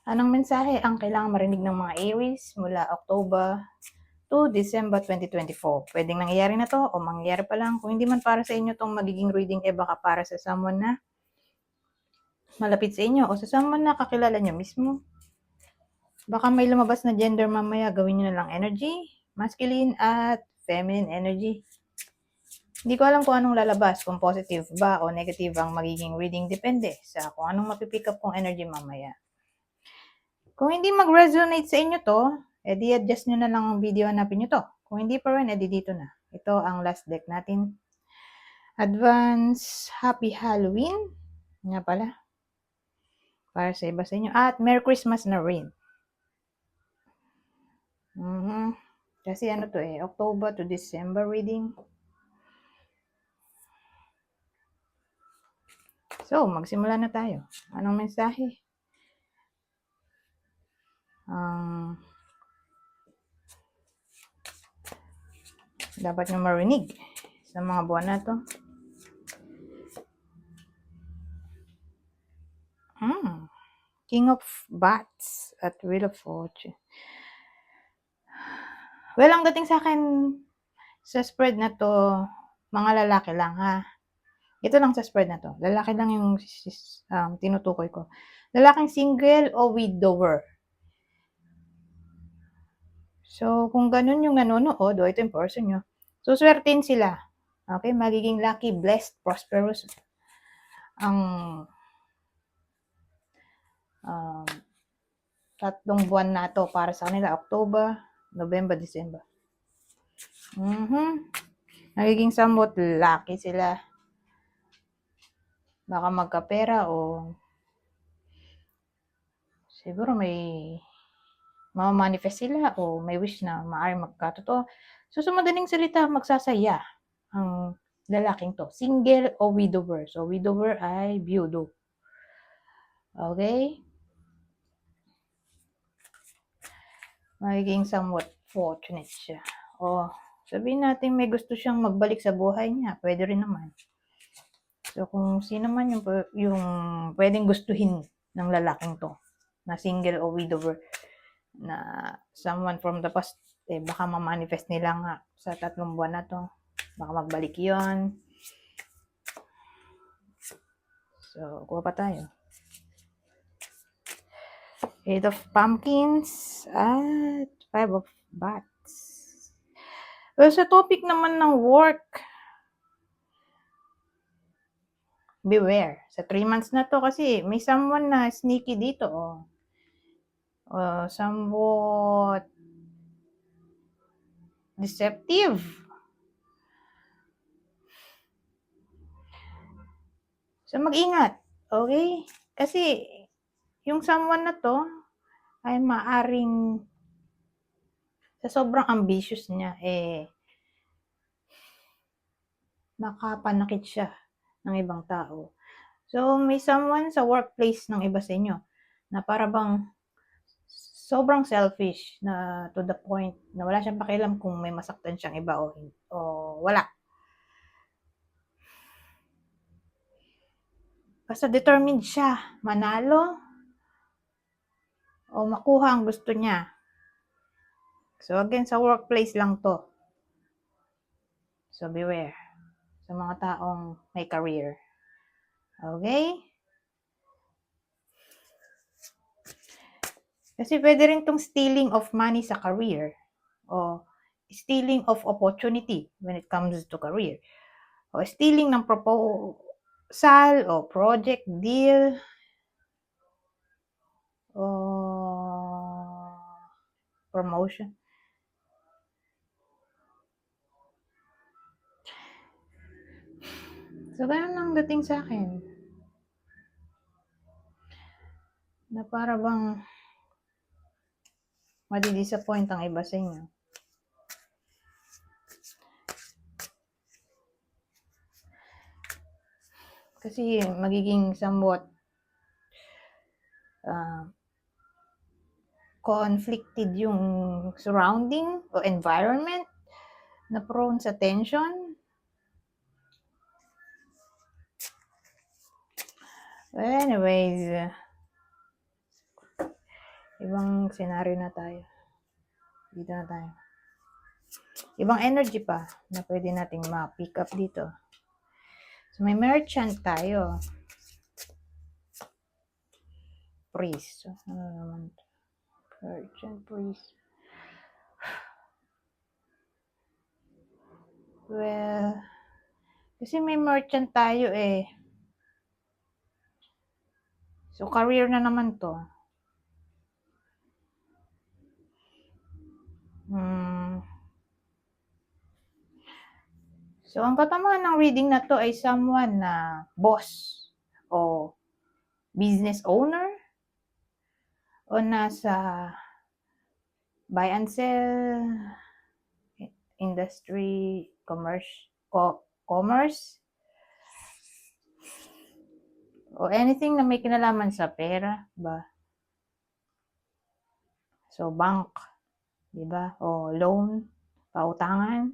Anong mensahe ang kailangang marinig ng mga Aries mula October to December 2024? Pwedeng nangyayari na to o mangyayari pa lang. Kung hindi man para sa inyo tong magiging reading, baka para sa someone na malapit sa inyo o sa someone na kakilala nyo mismo. Baka may lumabas na gender mamaya, gawin nyo na lang energy, masculine at feminine energy. Hindi ko alam kung anong lalabas, kung positive ba o negative ang magiging reading, depende sa kung anong mapipick up kong energy mamaya. Kung hindi mag-resonate sa inyo to, edi adjust nyo na lang ang video, hanapin nyo to. Kung hindi pa rin, edi dito na. Ito ang last deck natin. Advance Happy Halloween. Nga pala. Para sa iba sa inyo. At Merry Christmas na rin. Kasi ano to October to December reading. So, magsimula na tayo. Anong mensahe? Dapat nyo marinig sa mga buwan na to. King of Bats at Wheel of Fortune. Well, ang dating sa akin sa spread na to, mga lalaki lang ha. Ito lang sa spread na to. Lalaki lang yung tinutukoy ko. Lalaking single o widower. So, kung ganun yung nanonood, o ito yung person nyo, suswertin sila. Okay? Magiging lucky, blessed, prosperous. Ang tatlong buwan na to para sa kanila, October, November, December. Magiging somewhat lucky sila. Baka magkapera o siguro may mamamanifest sila o may wish na maaaring magkatotoo. So, sa madaling salita, magsasaya ang lalaking to. Single o widower. So, widower ay biyudo. Okay? Magiging somewhat fortunate siya. O, sabihin natin may gusto siyang magbalik sa buhay niya. Pwede rin naman. So, kung sino man yung pwedeng gustuhin ng lalaking to, na single o widower, na someone from the past, baka ma-manifest nila nga sa 3 buwan na to. Baka magbalik yon. So, kuha pa tayo. 8 of Pumpkins at 5 of Bats. Well, sa topic naman ng work, beware. Sa 3 months na to kasi may someone na sneaky dito. Somewhat deceptive. So, mag-ingat. Okay? Kasi, yung someone na to ay maaring sa sobrang ambitious niya, makapanakit siya ng ibang tao. So, may someone sa workplace ng iba sa inyo na para bang sobrang selfish na to the point na wala siyang pakialam kung may masaktan siyang iba o wala. Basta determined siya manalo o makuha ang gusto niya. So, again, sa workplace lang to. So, beware sa mga taong may career. Okay? Kasi pwede rin tong stealing of money sa career o stealing of opportunity when it comes to career o stealing ng proposal o project deal o promotion. So, ganun lang dating sa akin. Na para bang madi-disappoint ang iba sa inyo. Kasi magiging somewhat conflicted yung surrounding o environment na prone sa tension. Well, anyways, Ibang scenario na tayo. Dito na tayo. Ibang energy pa na pwede nating ma-pick up dito. So, may merchant tayo. Priest. So, ano naman ito? Merchant, priest. Well, kasi may merchant tayo eh. So, career na naman to. So, ang katamaan ng reading na to ay someone na boss o business owner o nasa buy and sell industry, commerce o anything na may kinalaman sa pera ba? So, bank, di ba? O loan, pautangan.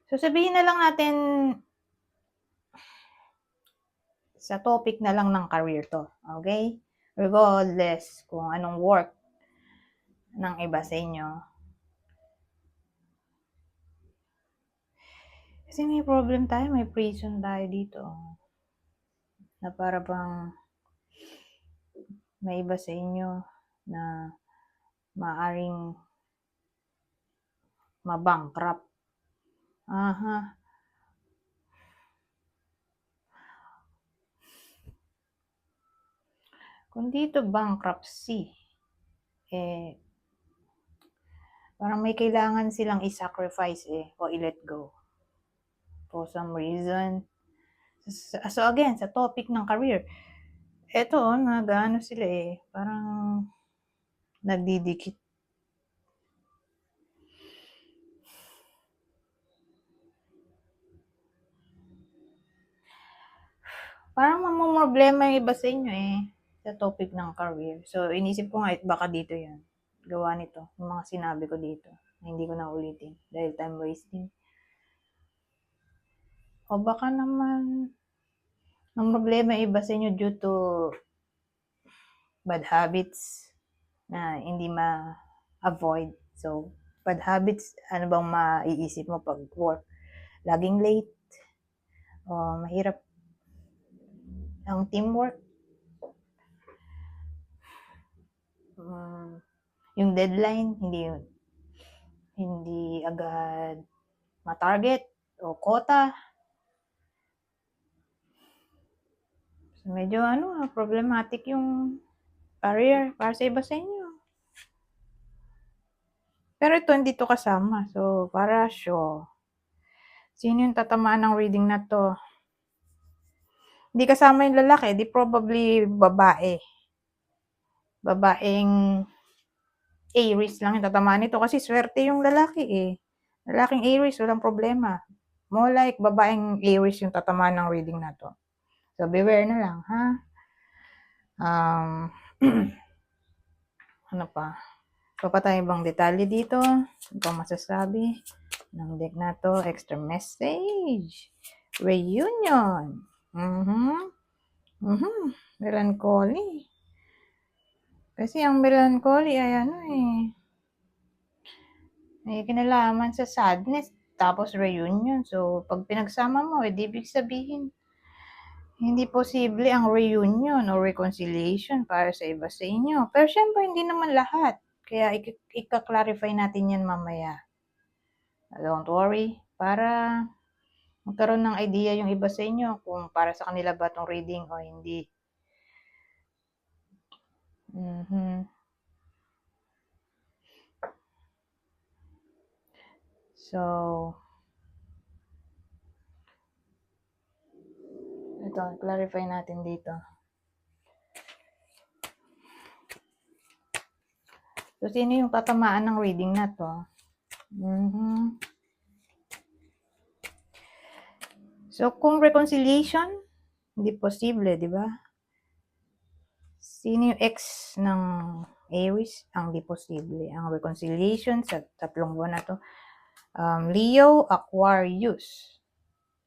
So, sabihin na lang natin sa topic na lang ng career to. Okay? Regardless kung anong work ng iba sa inyo. Kasi may problem tayo, may prison tayo dito. Na para bang may iba sa inyo na maaring mabankrupt. Aha. Kung dito bankruptcy, parang may kailangan silang i-sacrifice o i-let go. For some reason. So again, sa topic ng career, eto, nag-ano sila parang nagdidikit. Parang mamumroblema yung iba sa inyo sa topic ng career. So, inisip ko nga, baka dito yan. Gawa nito, yung mga sinabi ko dito. Na hindi ko na ulitin dahil time wasting. O baka naman, ang problema iba sa inyo due to bad habits na hindi ma-avoid. So, bad habits, ano bang maiisip mo pag work? Laging late, o mahirap ang teamwork, yung deadline, hindi agad ma-target o quota. So, medyo problematic yung career para sa iba sa inyo. Pero ito, hindi to kasama. So, para sure. Sino yung tatamaan ng reading na to? Hindi kasama yung lalaki, di probably babae. Babaeng Aries lang yung tatamaan nito kasi swerte yung lalaki Lalaking Aries, walang problema. More like babaeng Aries yung tatamaan ng reading na to. So, beware na lang, ha? Ano pa? Papatay ibang detalye dito. Ano pa masasabi ng deck na to? Extra message. Reunion. Melancholy. Kasi ang melancholy ay may kinalaman sa sadness. Tapos reunion. So, pag pinagsama mo, di ibig sabihin, hindi posible ang reunion o reconciliation para sa iba sa inyo. Pero syempre, hindi naman lahat. Kaya ika-clarify natin yan mamaya. Don't worry. Para magkaroon ng idea yung iba sa inyo kung para sa kanila ba itong reading o hindi. So, ito, clarify natin dito. So, sino yung tatamaan ng reading na to? So, kung reconciliation, hindi posible, di ba? Sino yung ex ng Aries? Ang di posible. Ang reconciliation sa 3 buwan na to. Leo, Aquarius.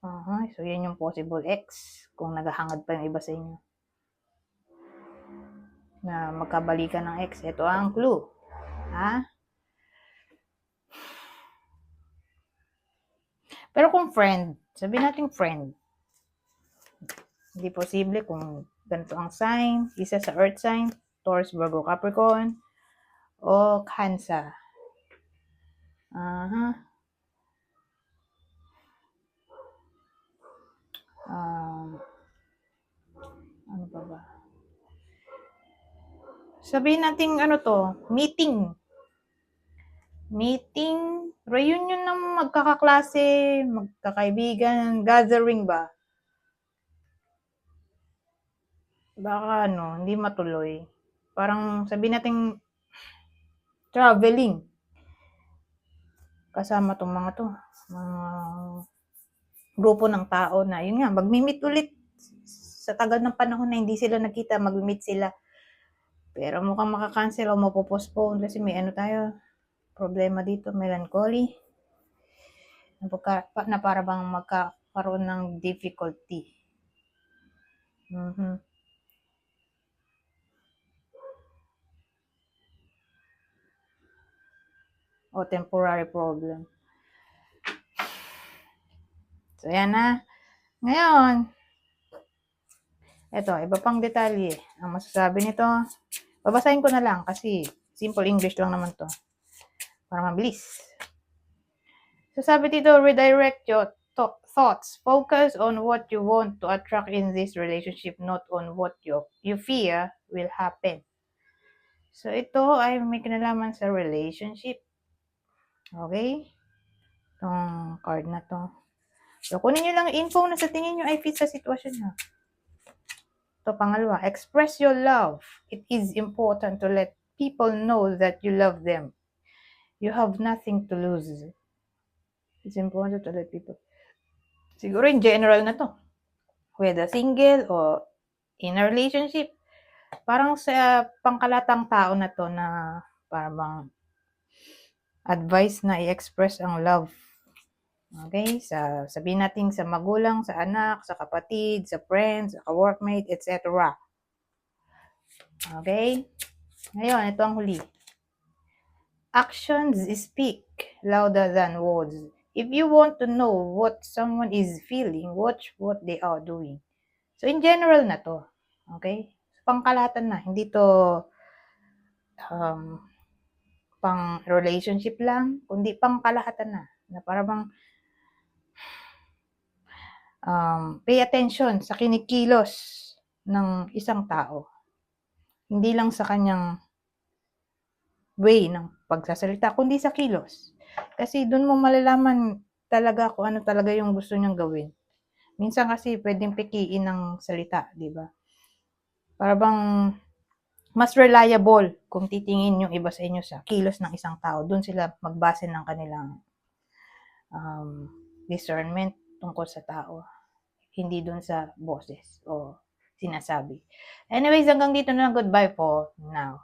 So, yan yung possible ex kung naghahangad pa yung iba sa inyo na magkabalikan ng ex. Ito ang clue. Pero kung friend, sabihin natin friend, hindi posible kung ganito ang sign, isa sa earth sign, Taurus, Virgo, Capricorn, o Cancer. Ano pa ba? Sabihin natin meeting, reunion ng magkakaklase, magkakaibigan, gathering ba? Baka hindi matuloy. Parang sabihin natin traveling. Kasama tong mga grupo ng tao na, yun nga, magmi-meet ulit. Sa tagal ng panahon na hindi sila nakita, mag-meet sila. Pero mukhang makakancel o mapopostpone kasi may problema dito, melancholy. Na para bang magkakaroon ng difficulty. O temporary problem. So, yan na. Ngayon, eto, iba pang detalye. Ang masasabi nito, babasahin ko na lang kasi simple English lang naman to. Para mabilis. So, sabi dito, redirect your thoughts. Focus on what you want to attract in this relationship, not on what you fear will happen. So, ito ay may kinalaman sa relationship. Okay? Itong card na to. So, kunin nyo lang info na sa tingin nyo ay fit sa sitwasyon nyo. Ito, pangalawa, express your love. It is important to let people know that you love them. You have nothing to lose. It's important to let people. Siguro in general na to. Whether single o in a relationship. Parang sa pangkalatang tao na to na parang advice na i-express ang love. Okay? Sabihin natin sa magulang, sa anak, sa kapatid, sa friends, sa workmate, etc. Okay? Ngayon, ito ang huli. Actions speak louder than words. If you want to know what someone is feeling, watch what they are doing. So, in general na to. Okay? Pangkalatan na. Hindi to pang relationship lang, kundi pangkalahatan na. Na para bang pay attention sa kinikilos ng isang tao. Hindi lang sa kanyang way ng pagsasalita, kundi sa kilos. Kasi doon mo malalaman talaga kung ano talaga yung gusto niyang gawin. Minsan kasi pwedeng pikiin ng salita, di ba? Para bang mas reliable kung titingin yung iba sa inyo sa kilos ng isang tao. Doon sila magbase ng kanilang discernment tungkol sa tao. Hindi doon sa boses o sinasabi. Anyways, hanggang dito na lang. Goodbye for now.